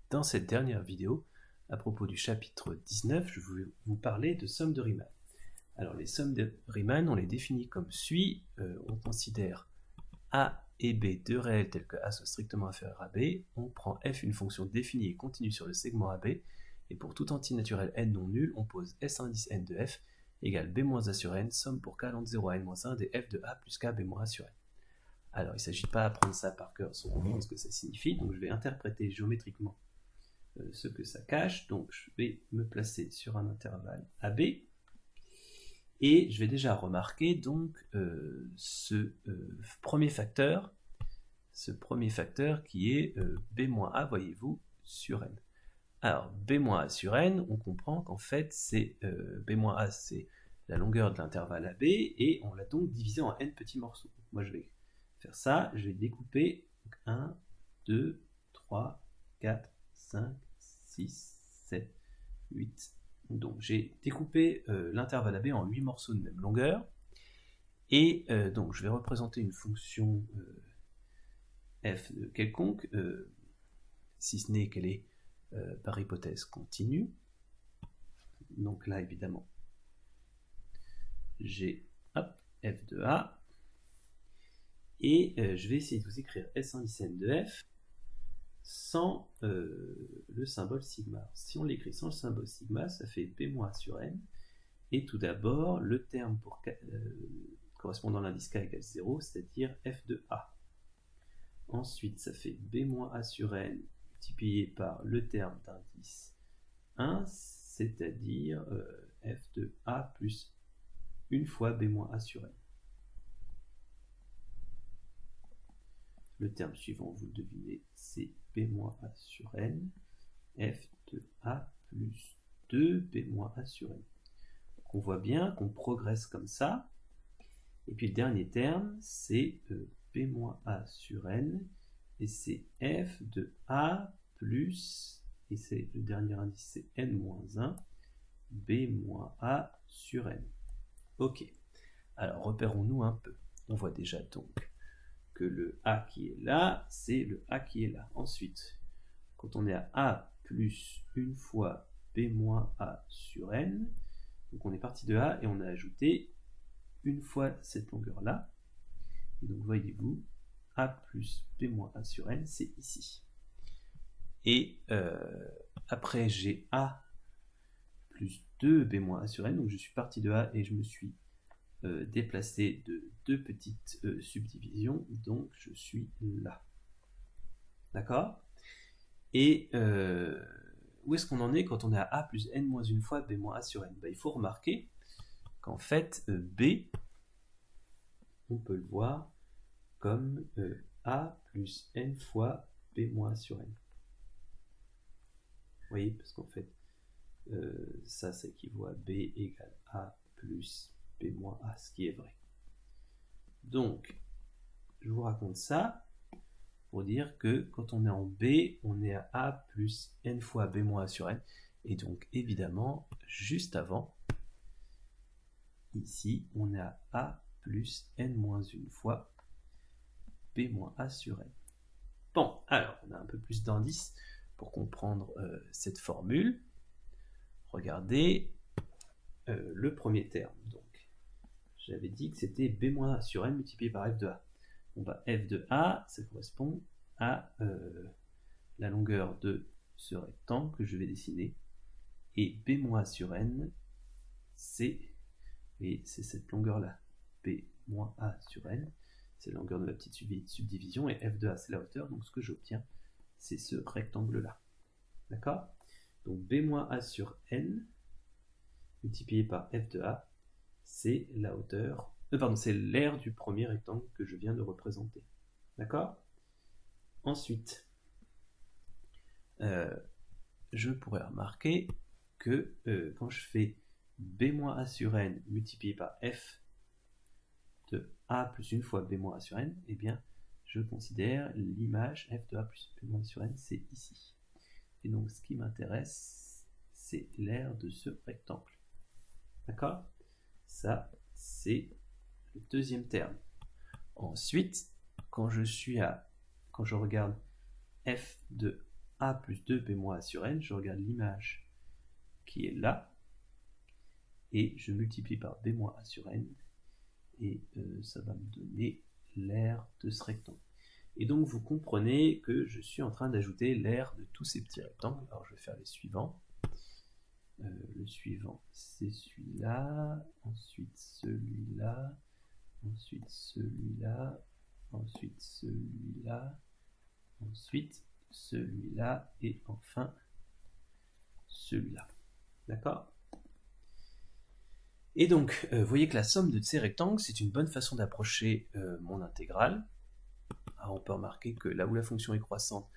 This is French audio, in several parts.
Dans cette dernière vidéo, à propos du chapitre 19, je vais vous parler de sommes de Riemann. Alors les sommes de Riemann, on les définit comme suit. On considère A et B deux réels tels que A soit strictement inférieur à B. On prend f une fonction définie et continue sur le segment AB. Et pour tout entier naturel n non nul, on pose S indice n de f égale B-A sur n, somme pour k allant de 0 à n-1 des f de A plus k B-A sur n. Alors il ne s'agit pas d'apprendre ça par cœur sans comprendre ce que ça signifie, donc je vais interpréter géométriquement ce que ça cache. Donc je vais me placer sur un intervalle AB et je vais déjà remarquer donc ce premier facteur qui est B-A, voyez-vous, sur n. Alors B-A sur n, on comprend qu'en fait c'est B-A, c'est la longueur de l'intervalle AB et on l'a donc divisé en n petits morceaux. Moi je vais faire ça, je vais découper 1, 2, 3, 4, 5, 6, 7, 8. Donc j'ai découpé l'intervalle AB en 8 morceaux de même longueur. Et donc je vais représenter une fonction f quelconque, si ce n'est qu'elle est par hypothèse continue. Donc là évidemment j'ai f de A. Et je vais essayer de vous écrire S indice n de f sans le symbole sigma. Si on l'écrit sans le symbole sigma, ça fait B- sur n. Et tout d'abord, le terme pour correspondant à l'indice k égale 0, c'est-à-dire f de A. Ensuite, ça fait B- sur n multiplié par le terme d'indice 1, c'est-à-dire f de A plus une fois B- sur n. Le terme suivant, vous le devinez, c'est B- sur n, f de A plus 2 B- sur n. Donc on voit bien qu'on progresse comme ça. Et puis le dernier terme, c'est B- sur n, et c'est f de A plus, et c'est le dernier indice, c'est n-1, B- sur n. Ok, alors repérons-nous un peu. On voit déjà donc que le A qui est là, c'est le A qui est là. Ensuite, quand on est à A plus une fois B- sur n, donc on est parti de A et on a ajouté une fois cette longueur-là. Et donc voyez-vous, A plus B- sur n, c'est ici. Et après, j'ai A plus 2 B- sur n, donc je suis parti de A et je me suis déplacé de deux petites subdivisions, donc je suis là. D'accord? Et où est-ce qu'on en est quand on est à A plus n-1 fois B- sur n? Il faut remarquer qu'en fait, B, on peut le voir comme A plus n fois B- sur n. Vous voyez, parce qu'en fait, ça équivaut à B égale A plus B- ce qui est vrai. Donc, je vous raconte ça pour dire que quand on est en B, on est à A plus n fois B- sur n. Et donc, évidemment, juste avant, ici, on est à A plus n-1 fois B- sur n. Bon, alors, on a un peu plus d'indices pour comprendre cette formule. Regardez le premier terme. Donc, j'avais dit que c'était B- sur n multiplié par f de A. Bon, f de A, ça correspond à la longueur de ce rectangle que je vais dessiner. Et B- sur n, c'est cette longueur-là. B- sur n, c'est la longueur de la petite subdivision, et f de A, c'est la hauteur. Donc ce que j'obtiens, c'est ce rectangle-là. D'accord? Donc B- sur n, multiplié par f de A, c'est la hauteur, c'est l'aire du premier rectangle que je viens de représenter. D'accord? Ensuite, je pourrais remarquer que quand je fais B- sur n multiplié par f de A plus une fois B- sur n, eh bien, je considère l'image f de A plus B- sur n, c'est ici. Et donc, ce qui m'intéresse, c'est l'aire de ce rectangle. D'accord? Ça, c'est le deuxième terme. Ensuite, quand je regarde f de A plus 2 B- A sur N, je regarde l'image qui est là, et je multiplie par B- A sur N, et ça va me donner l'aire de ce rectangle. Et donc vous comprenez que je suis en train d'ajouter l'aire de tous ces petits rectangles. Alors je vais faire les suivants. Le suivant, c'est celui-là, ensuite celui-là, ensuite celui-là, ensuite celui-là, ensuite celui-là, et enfin celui-là. D'accord? Et donc, vous voyez que la somme de ces rectangles, c'est une bonne façon d'approcher mon intégrale. Alors, on peut remarquer que là où la fonction est croissante,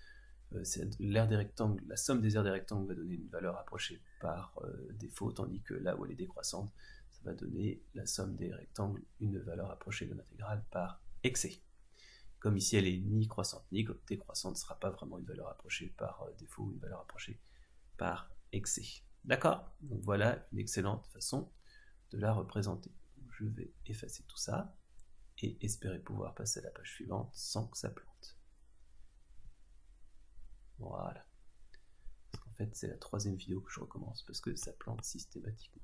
c'est l'aire des rectangles, la somme des aires des rectangles va donner une valeur approchée par défaut, tandis que là où elle est décroissante, ça va donner la somme des rectangles, une valeur approchée de l'intégrale par excès. Comme ici elle est ni croissante ni décroissante, ce ne sera pas vraiment une valeur approchée par défaut, une valeur approchée par excès. D'accord? Donc voilà une excellente façon de la représenter. Je vais effacer tout ça et espérer pouvoir passer à la page suivante sans que ça plante. Voilà. Parce qu'en fait, c'est la troisième vidéo que je recommence parce que ça plante systématiquement.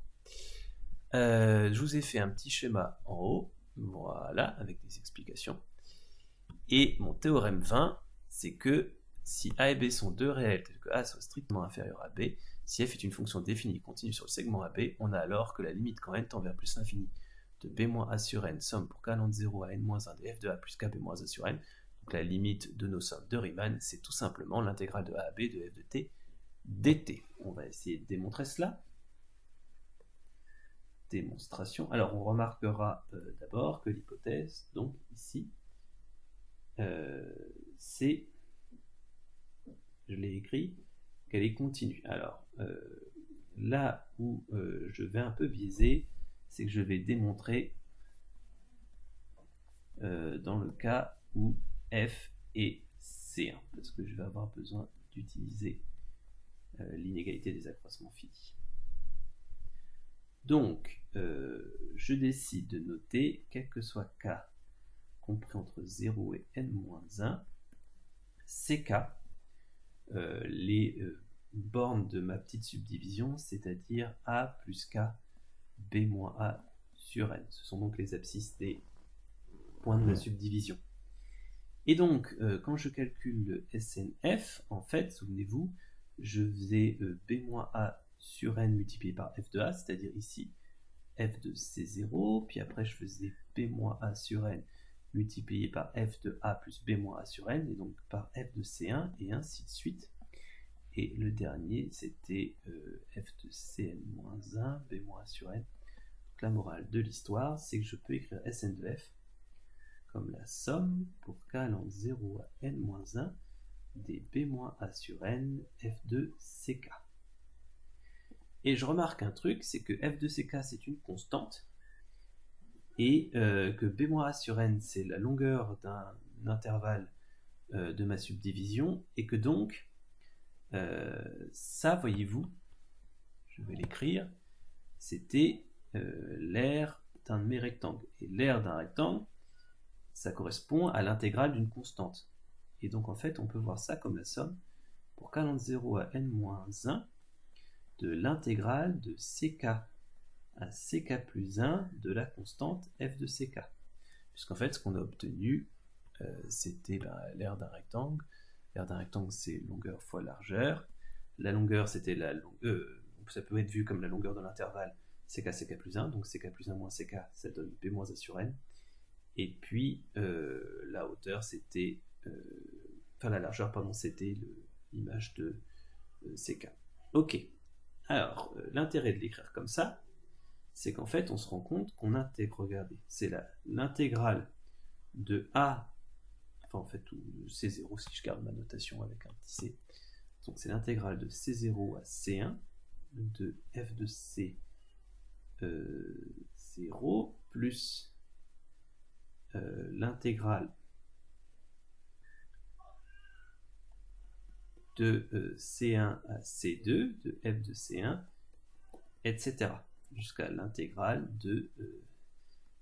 Je vous ai fait un petit schéma en haut, voilà, avec des explications. Et mon théorème 20, c'est que si A et B sont deux réels tels que A soit strictement inférieur à B, si f est une fonction définie continue sur le segment AB, on a alors que la limite quand n tend vers plus l'infini de B-A sur n somme pour k allant de 0 à n-1 de f de A plus k B-A sur n. Donc la limite de nos sommes de Riemann, c'est tout simplement l'intégrale de A à B de f de t dt. On va essayer de démontrer cela. Démonstration. Alors on remarquera d'abord que l'hypothèse, donc ici, c'est, je l'ai écrit, qu'elle est continue. Alors là où je vais un peu biaiser, c'est que je vais démontrer dans le cas où f est C1, parce que je vais avoir besoin d'utiliser l'inégalité des accroissements finis. Donc, je décide de noter, quel que soit k compris entre 0 et n-1, ck, les bornes de ma petite subdivision, c'est-à-dire a plus k b-a sur n. Ce sont donc les abscisses des points de la subdivision. Et donc, quand je calcule le SNF, en fait, souvenez-vous, je faisais b-a sur n multiplié par f de a, c'est-à-dire ici f de c0, puis après je faisais b-a sur n multiplié par f de a plus b-a sur n, et donc par f de c1, et ainsi de suite. Et le dernier, c'était f de cn-1, b-a sur n. Donc la morale de l'histoire, c'est que je peux écrire Sn de f comme la somme pour k allant de 0 à n-1 des b-a sur n f de ck. Et je remarque un truc, c'est que f de ck c'est une constante, et que b-a sur n c'est la longueur d'un intervalle de ma subdivision, et que donc ça, voyez-vous, je vais l'écrire, c'était l'aire d'un de mes rectangles. Et l'aire d'un rectangle, ça correspond à l'intégrale d'une constante. Et donc en fait, on peut voir ça comme la somme pour k allant de 0 à n-1 de l'intégrale de ck à ck plus 1 de la constante f de ck. Puisqu'en fait, ce qu'on a obtenu, c'était l'aire d'un rectangle. L'aire d'un rectangle, c'est longueur fois largeur. La longueur, c'était la longueur, ça peut être vu comme la longueur de l'intervalle ck plus 1, donc ck plus 1 moins ck, ça donne b-a sur n. Et puis, la hauteur, c'était, enfin la largeur, pardon, c'était l'image de ck. Ok. Alors, l'intérêt de l'écrire comme ça, c'est qu'en fait, on se rend compte qu'on intègre, regardez, c'est l'intégrale de A, enfin en fait, C0, si je garde ma notation avec un petit C, donc c'est l'intégrale de C0 à C1 de f de C 0 plus l'intégrale de C1 à C2 de f de C1, etc. jusqu'à l'intégrale de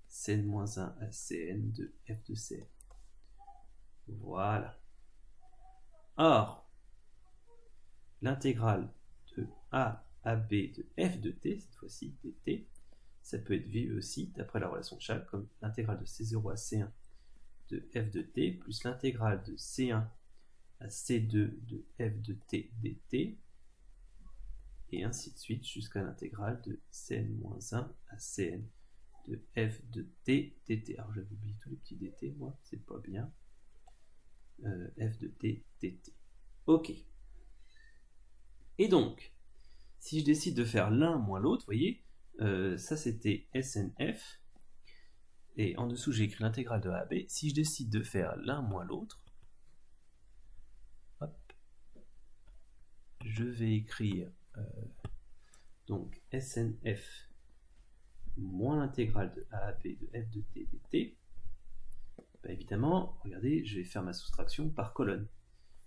Cn-1 à Cn de f de Cn. Voilà. Or, l'intégrale de a à b de f de t, cette fois-ci dt, ça peut être vu aussi, d'après la relation de Chaves, comme l'intégrale de C0 à C1 de f de t, plus l'intégrale de C1 à C2 de f de t dt, et ainsi de suite jusqu'à l'intégrale de Cn-1 à Cn de f de t dt. Alors j'avais oublié tous les petits dt, moi, c'est pas bien. F de t dt. Ok. Et donc, si je décide de faire l'un moins l'autre, vous voyez, ça c'était SNF, et en dessous j'ai écrit l'intégrale de A à B. Si je décide de faire l'un moins l'autre, je vais écrire donc SNF moins l'intégrale de A à B de f de t dt. Ben évidemment, regardez, je vais faire ma soustraction par colonne.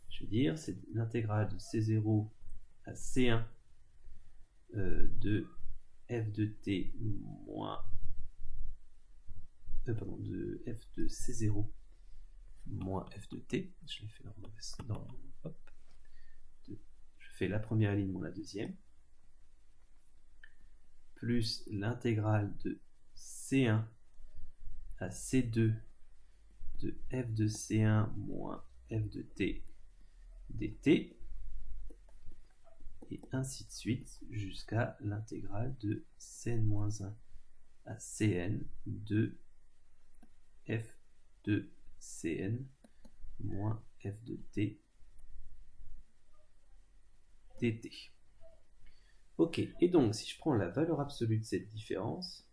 Je vais dire, c'est l'intégrale de C0 à C1 de f de t moins de f de C0 moins f de t. Je l'ai fait dans hop. Je fais la première ligne moins la deuxième, plus l'intégrale de C1 à C2 de f de C1 moins f de t dt, et ainsi de suite jusqu'à l'intégrale de Cn-1 à Cn de f de Cn moins f de t dt. Ok, et donc si je prends la valeur absolue de cette différence,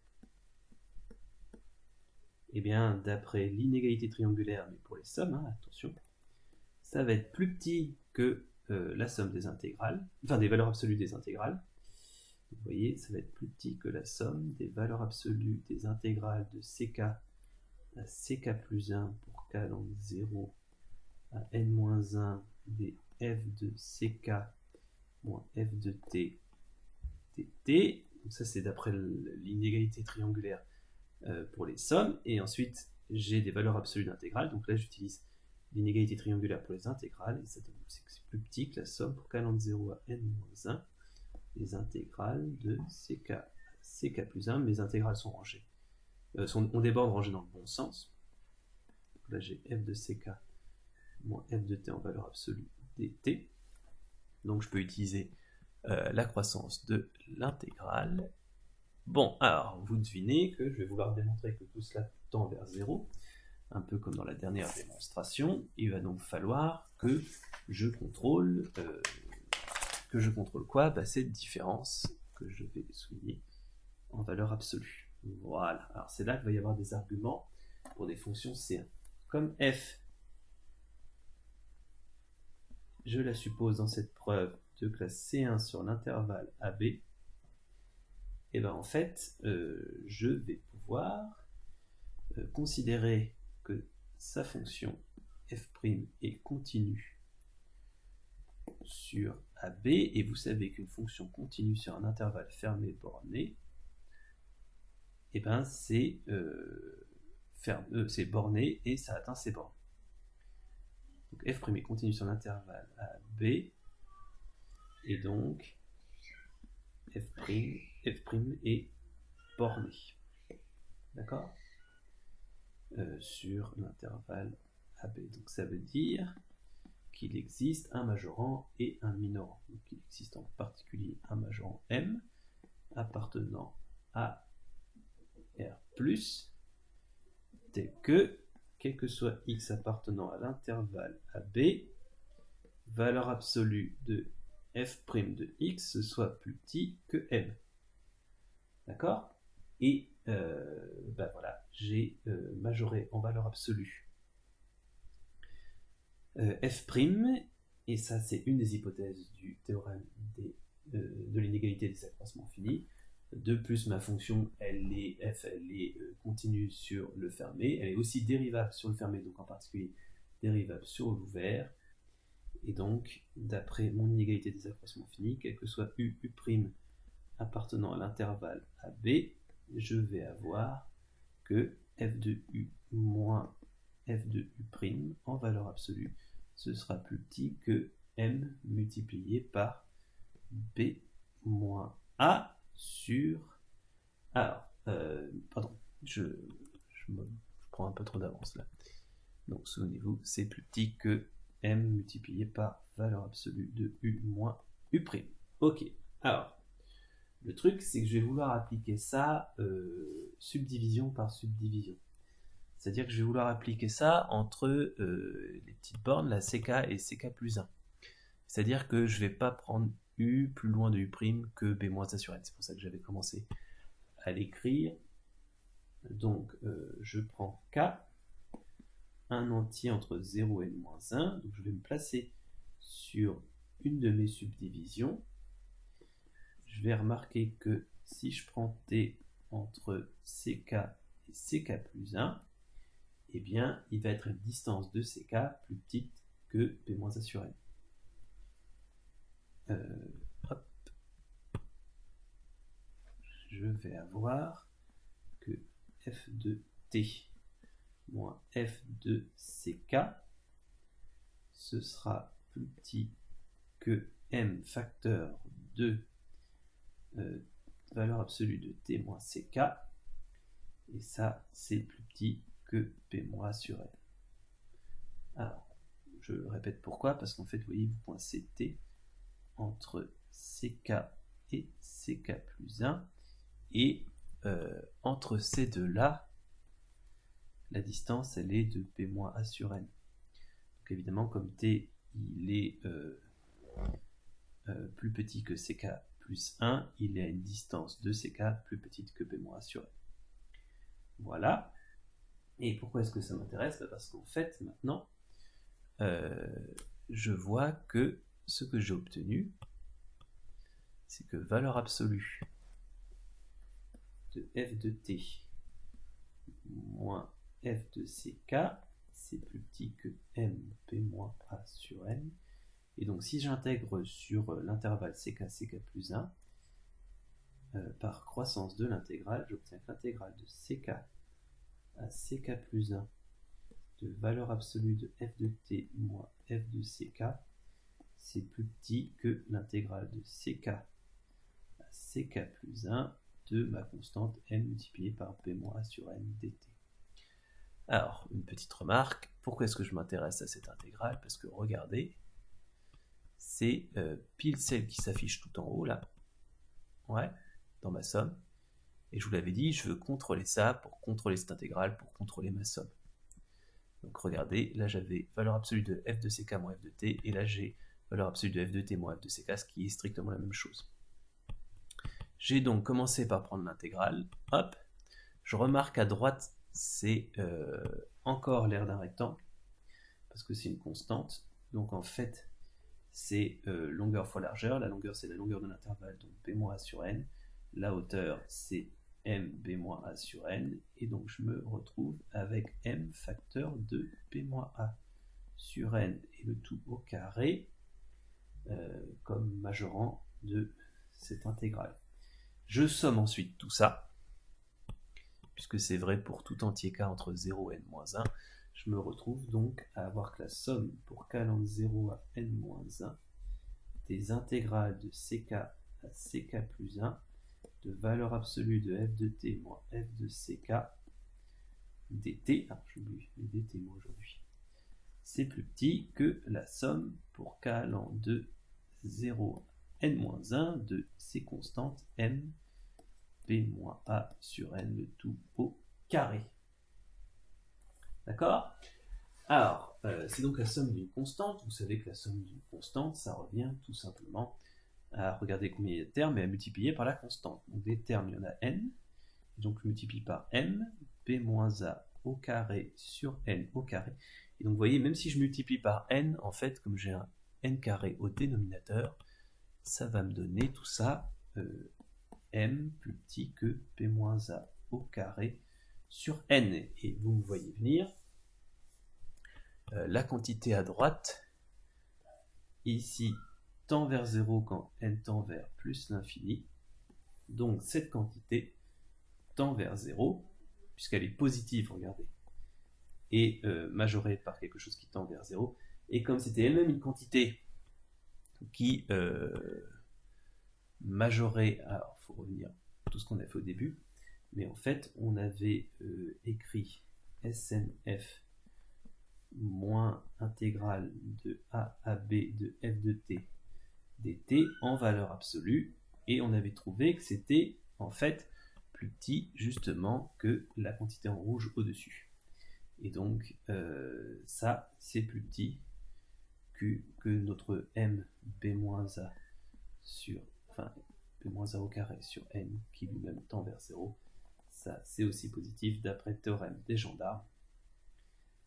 eh bien d'après l'inégalité triangulaire, mais pour les sommes, hein, attention, ça va être plus petit que la somme des intégrales, enfin des valeurs absolues des intégrales. Vous voyez, ça va être plus petit que la somme des valeurs absolues des intégrales de ck à ck plus 1 pour k allant de 0 à n-1 des f de ck moins f de t dt. Donc ça c'est d'après l'inégalité triangulaire pour les sommes. Et ensuite j'ai des valeurs absolues d'intégrales. Donc là j'utilise l'inégalité triangulaire pour les intégrales, et ça donne que c'est plus petit que la somme pour k allant de 0 à n-1 des intégrales de ck à ck plus 1. Mes intégrales sont rangées, ont des bornes rangées dans le bon sens. Donc là j'ai f de ck moins f de t en valeur absolue dt. Donc je peux utiliser la croissance de l'intégrale. Bon, alors vous devinez que je vais vouloir démontrer que tout cela tend vers 0, un peu comme dans la dernière démonstration. Il va donc falloir que je contrôle quoi? Cette différence que je vais souligner en valeur absolue. Voilà, alors c'est là qu'il va y avoir des arguments pour des fonctions C1. Comme f, je la suppose dans cette preuve de classe C1 sur l'intervalle AB, et bien en fait, je vais pouvoir considérer que sa fonction f' est continue sur AB, et vous savez qu'une fonction continue sur un intervalle fermé borné, et ben c'est borné et ça atteint ses bornes. Donc f' est continue sur l'intervalle AB, et donc f' est borné. D'accord, sur l'intervalle AB. Donc ça veut dire qu'il existe un majorant et un minorant. Donc il existe en particulier un majorant M appartenant à R+, tel que, quel que soit x appartenant à l'intervalle AB, valeur absolue de f' de x soit plus petit que M. D'accord? Et ben voilà, j'ai majoré en valeur absolue f', et ça c'est une des hypothèses du théorème de l'inégalité des accroissements finis. De plus, ma fonction, f, elle est continue sur le fermé, elle est aussi dérivable sur le fermé, donc en particulier dérivable sur l'ouvert, et donc, d'après mon inégalité des accroissements finis, quel que soit u appartenant à l'intervalle AB, je vais avoir que f de u moins f de u' en valeur absolue, ce sera plus petit que m multiplié par b moins a sur... Alors, pardon, je prends un peu trop d'avance là. Donc souvenez-vous, c'est plus petit que m multiplié par valeur absolue de u moins u'. Ok, alors, le truc c'est que je vais vouloir appliquer ça subdivision par subdivision. C'est-à-dire que je vais vouloir appliquer ça entre les petites bornes, la ck et ck plus 1. C'est-à-dire que je ne vais pas prendre u plus loin de u' que b moins a sur n. C'est pour ça que j'avais commencé à l'écrire. Donc, je prends k, un entier entre 0 et n-1. Donc, je vais me placer sur une de mes subdivisions. Je vais remarquer que si je prends t entre ck et ck plus 1, eh bien, il va être une distance de ck plus petite que b moins a sur n. Hop. Je vais avoir que f de t moins f de ck, ce sera plus petit que m facteur de valeur absolue de t moins ck, et ça, c'est plus petit que p moins a sur n. Alors, je répète pourquoi, parce qu'en fait, vous voyez, vous coincez t entre ck et ck plus 1, et entre ces deux-là, la distance, elle est de p moins a sur n. Donc évidemment, comme t, il est plus petit que ck plus 1, il est à une distance de ck plus petite que p moins a sur n. Voilà. Et pourquoi est-ce que ça m'intéresse? Parce qu'en fait, maintenant, je vois que ce que j'ai obtenu, c'est que valeur absolue de f de t moins f de ck, c'est plus petit que m p moins a sur n. Et donc si j'intègre sur l'intervalle ck plus 1, par croissance de l'intégrale, j'obtiens que l'intégrale de ck à ck plus 1 de valeur absolue de f de t moins f de ck, c'est plus petit que l'intégrale de ck à ck plus 1 de ma constante m multipliée par p moins a sur n dt. Alors, une petite remarque, pourquoi est-ce que je m'intéresse à cette intégrale? Parce que regardez, c'est pile celle qui s'affiche tout en haut là, ouais, dans ma somme, et je vous l'avais dit, je veux contrôler ça pour contrôler cette intégrale, pour contrôler ma somme. Donc regardez, là j'avais valeur absolue de f de ck moins f de t, et là j'ai valeur absolue de f de t moins f de ck, ce qui est strictement la même chose. J'ai donc commencé par prendre l'intégrale, hop, je remarque à droite, c'est encore l'aire d'un rectangle, parce que c'est une constante, donc en fait, c'est longueur fois largeur, la longueur c'est la longueur de l'intervalle, donc b moins a sur n, la hauteur c'est m b moins a sur n, et donc je me retrouve avec m facteur de b moins a sur n, et le tout au carré, comme majorant de cette intégrale. Je somme ensuite tout ça, puisque c'est vrai pour tout entier k entre 0 et n-1, je me retrouve donc à avoir que la somme pour k allant de 0 à n-1 des intégrales de ck à ck plus 1 de valeur absolue de f de t moins f de ck dt, j'oublie les dt moi aujourd'hui, c'est plus petit que la somme pour k allant de 0 à n-1 de ces constantes m p moins a sur n, le tout au carré. D'accord? Alors, c'est donc la somme d'une constante. Vous savez que la somme d'une constante, ça revient tout simplement à regarder combien il y a de termes et à multiplier par la constante. Donc des termes, il y en a n. Donc je multiplie par m, p moins a au carré sur n au carré. Et donc vous voyez, même si je multiplie par n, en fait, comme j'ai un n carré au dénominateur, ça va me donner tout ça m plus petit que p moins a au carré sur n. Et vous me voyez venir, la quantité à droite, ici, tend vers 0 quand n tend vers plus l'infini. Donc cette quantité tend vers 0, puisqu'elle est positive, regardez, et majorée par quelque chose qui tend vers 0. Et comme c'était elle-même une quantité qui majorait, alors il faut revenir à tout ce qu'on a fait au début, mais en fait on avait écrit SNF moins intégrale de A à B de f de t dt en valeur absolue, et on avait trouvé que c'était en fait plus petit justement que la quantité en rouge au-dessus. Et donc ça c'est plus petit que notre m b-a sur, enfin b-a au carré sur n qui lui-même tend vers 0. Ça c'est aussi positif d'après le théorème des gendarmes.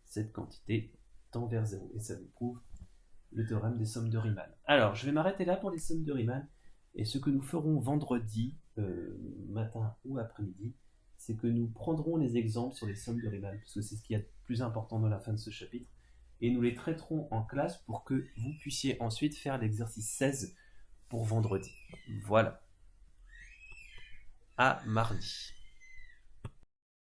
Cette quantité tend vers 0 et ça nous prouve le théorème des sommes de Riemann. Alors je vais m'arrêter là pour les sommes de Riemann, et ce que nous ferons vendredi matin ou après-midi, c'est que nous prendrons les exemples sur les sommes de Riemann, parce que c'est ce qui est le plus important dans la fin de ce chapitre, et nous les traiterons en classe pour que vous puissiez ensuite faire l'exercice 16 pour vendredi. Voilà. À mardi.